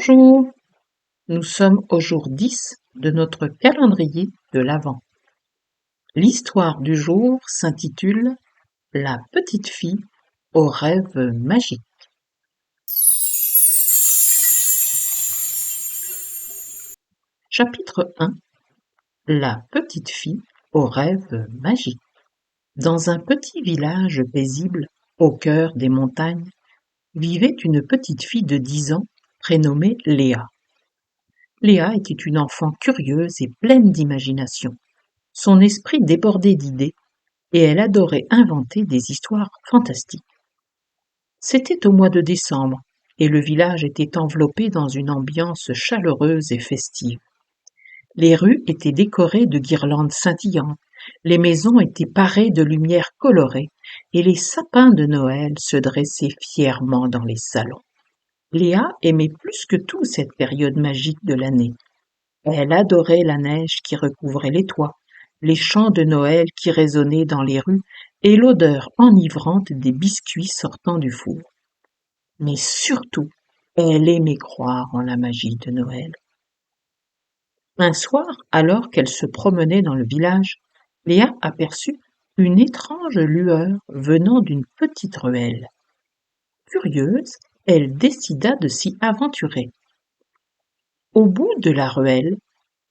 Bonjour, nous sommes au jour 10 de notre calendrier de l'Avent. L'histoire du jour s'intitule La petite fille aux rêves magiques. Chapitre 1. La petite fille aux rêves magiques. Dans un petit village paisible, au cœur des montagnes, vivait une petite fille de 10 ans prénommée Léa. Léa était une enfant curieuse et pleine d'imagination. Son esprit débordait d'idées et elle adorait inventer des histoires fantastiques. C'était au mois de décembre et le village était enveloppé dans une ambiance chaleureuse et festive. Les rues étaient décorées de guirlandes scintillantes, les maisons étaient parées de lumières colorées et les sapins de Noël se dressaient fièrement dans les salons. Léa aimait plus que tout cette période magique de l'année. Elle adorait la neige qui recouvrait les toits, les chants de Noël qui résonnaient dans les rues et l'odeur enivrante des biscuits sortant du four. Mais surtout, elle aimait croire en la magie de Noël. Un soir, alors qu'elle se promenait dans le village, Léa aperçut une étrange lueur venant d'une petite ruelle. Curieuse, elle décida de s'y aventurer. Au bout de la ruelle,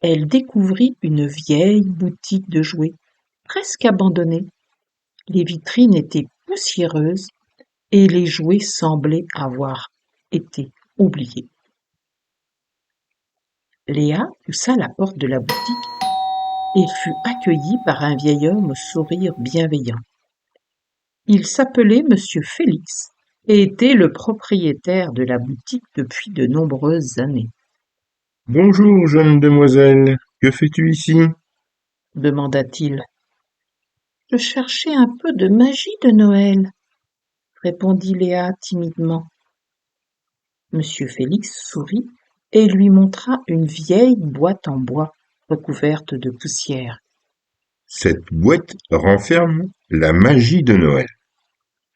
elle découvrit une vieille boutique de jouets, presque abandonnée. Les vitrines étaient poussiéreuses et les jouets semblaient avoir été oubliés. Léa poussa la porte de la boutique et fut accueillie par un vieil homme au sourire bienveillant. Il s'appelait Monsieur Félix et était le propriétaire de la boutique depuis de nombreuses années. « Bonjour, jeune demoiselle, que fais-tu ici ? » demanda-t-il. « Je cherchais un peu de magie de Noël, » répondit Léa timidement. Monsieur Félix sourit et lui montra une vieille boîte en bois recouverte de poussière. « Cette boîte renferme la magie de Noël. »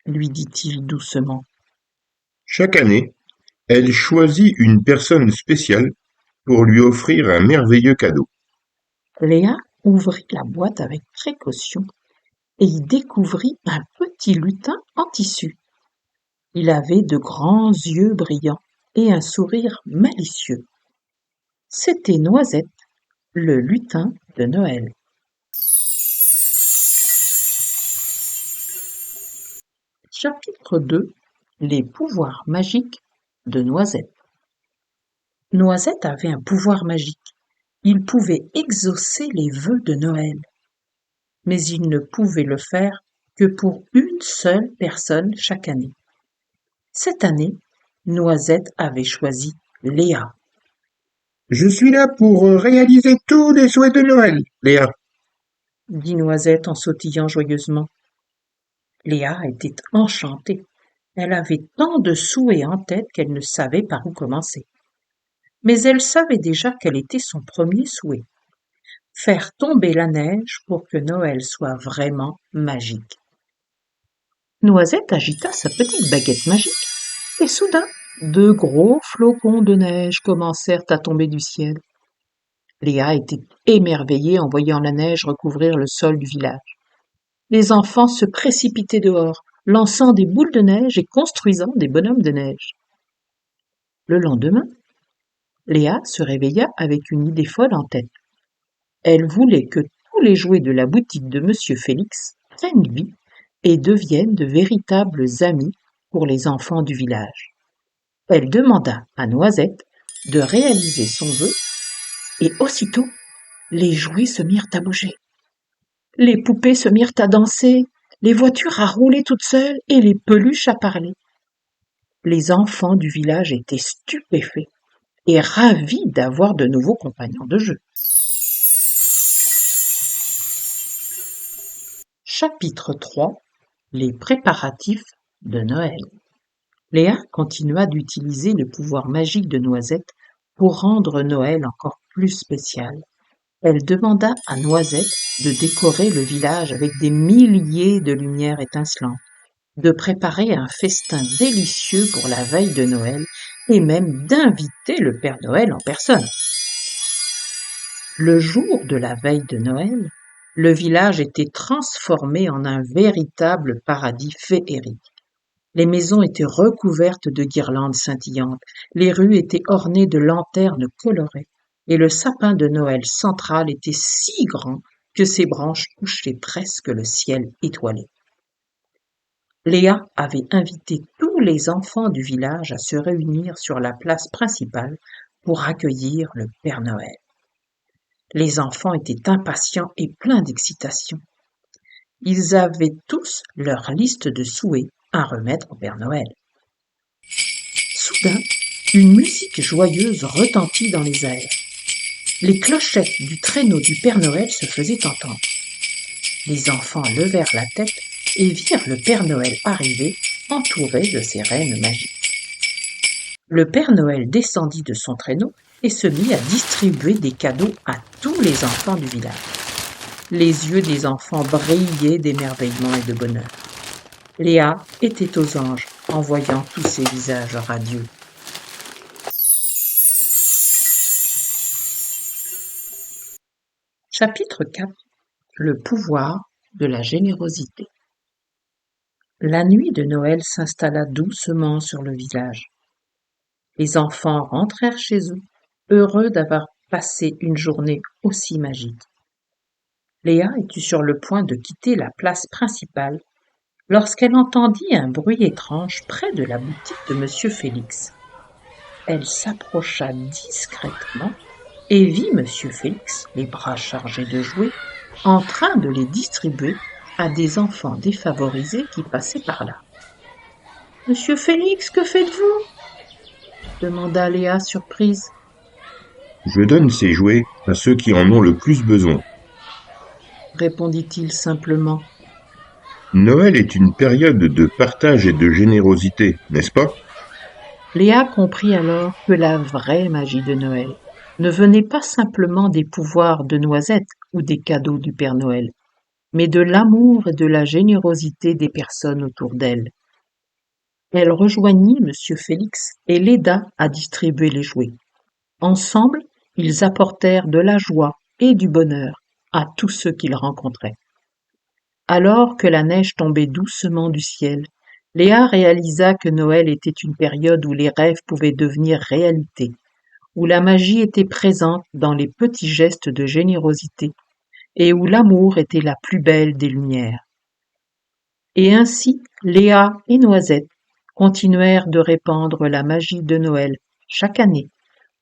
lui dit-il doucement. Chaque année, elle choisit une personne spéciale pour lui offrir un merveilleux cadeau. Léa ouvrit la boîte avec précaution et y découvrit un petit lutin en tissu. Il avait de grands yeux brillants et un sourire malicieux. C'était Noisette, le lutin de Noël. Chapitre 2. Les pouvoirs magiques de Noisette. Noisette avait un pouvoir magique. Il pouvait exaucer les vœux de Noël. Mais il ne pouvait le faire que pour une seule personne chaque année. Cette année, Noisette avait choisi Léa. « Je suis là pour réaliser tous les souhaits de Noël, Léa, » dit Noisette en sautillant joyeusement. Léa était enchantée. Elle avait tant de souhaits en tête qu'elle ne savait par où commencer. Mais elle savait déjà quel était son premier souhait. Faire tomber la neige pour que Noël soit vraiment magique. Noisette agita sa petite baguette magique et soudain, de gros flocons de neige commencèrent à tomber du ciel. Léa était émerveillée en voyant la neige recouvrir le sol du village. Les enfants se précipitaient dehors, lançant des boules de neige et construisant des bonhommes de neige. Le lendemain, Léa se réveilla avec une idée folle en tête. Elle voulait que tous les jouets de la boutique de Monsieur Félix prennent vie et deviennent de véritables amis pour les enfants du village. Elle demanda à Noisette de réaliser son vœu et aussitôt, les jouets se mirent à bouger. Les poupées se mirent à danser, les voitures à rouler toutes seules et les peluches à parler. Les enfants du village étaient stupéfaits et ravis d'avoir de nouveaux compagnons de jeu. Chapitre 3. Les préparatifs de Noël. Léa continua d'utiliser le pouvoir magique de Noisette pour rendre Noël encore plus spécial. Elle demanda à Noisette de décorer le village avec des milliers de lumières étincelantes. de préparer un festin délicieux pour la veille de Noël et même d'inviter le Père Noël en personne. Le jour de la veille de Noël, le village était transformé en un véritable paradis féerique. Les maisons étaient recouvertes de guirlandes scintillantes, les rues étaient ornées de lanternes colorées, et le sapin de Noël central était si grand que ses branches touchaient presque le ciel étoilé. Léa avait invité tous les enfants du village à se réunir sur la place principale pour accueillir le Père Noël. Les enfants étaient impatients et pleins d'excitation. Ils avaient tous leur liste de souhaits à remettre au Père Noël. Soudain, une musique joyeuse retentit dans les airs. Les clochettes du traîneau du Père Noël se faisaient entendre. Les enfants levèrent la tête et virent le Père Noël arriver, entouré de ses reines magiques. Le Père Noël descendit de son traîneau et se mit à distribuer des cadeaux à tous les enfants du village. Les yeux des enfants brillaient d'émerveillement et de bonheur. Léa était aux anges en voyant tous ces visages radieux. Chapitre 4. Le pouvoir de la générosité. La nuit de Noël s'installa doucement sur le village. Les enfants rentrèrent chez eux, heureux d'avoir passé une journée aussi magique. Léa était sur le point de quitter la place principale lorsqu'elle entendit un bruit étrange près de la boutique de Monsieur Félix. Elle s'approcha discrètement et vit Monsieur Félix, les bras chargés de jouets, en train de les distribuer à des enfants défavorisés qui passaient par là. « Monsieur Félix, que faites-vous » demanda Léa surprise. « Je donne ces jouets à ceux qui en ont le plus besoin. » répondit-il simplement. Noël est une période de partage et de générosité, n'est-ce pas? Léa comprit alors que la vraie magie de Noël ne venait pas simplement des pouvoirs de Noisette ou des cadeaux du Père Noël, mais de l'amour et de la générosité des personnes autour d'elle. Elle rejoignit Monsieur Félix et l'aida à distribuer les jouets. Ensemble, ils apportèrent de la joie et du bonheur à tous ceux qu'ils rencontraient. Alors que la neige tombait doucement du ciel, Léa réalisa que Noël était une période où les rêves pouvaient devenir réalité, où la magie était présente dans les petits gestes de générosité et où l'amour était la plus belle des lumières. Et ainsi, Léa et Noisette continuèrent de répandre la magie de Noël chaque année,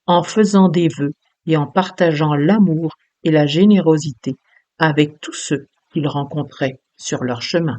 en faisant des vœux et en partageant l'amour et la générosité avec tous ceux qu'ils rencontraient sur leur chemin.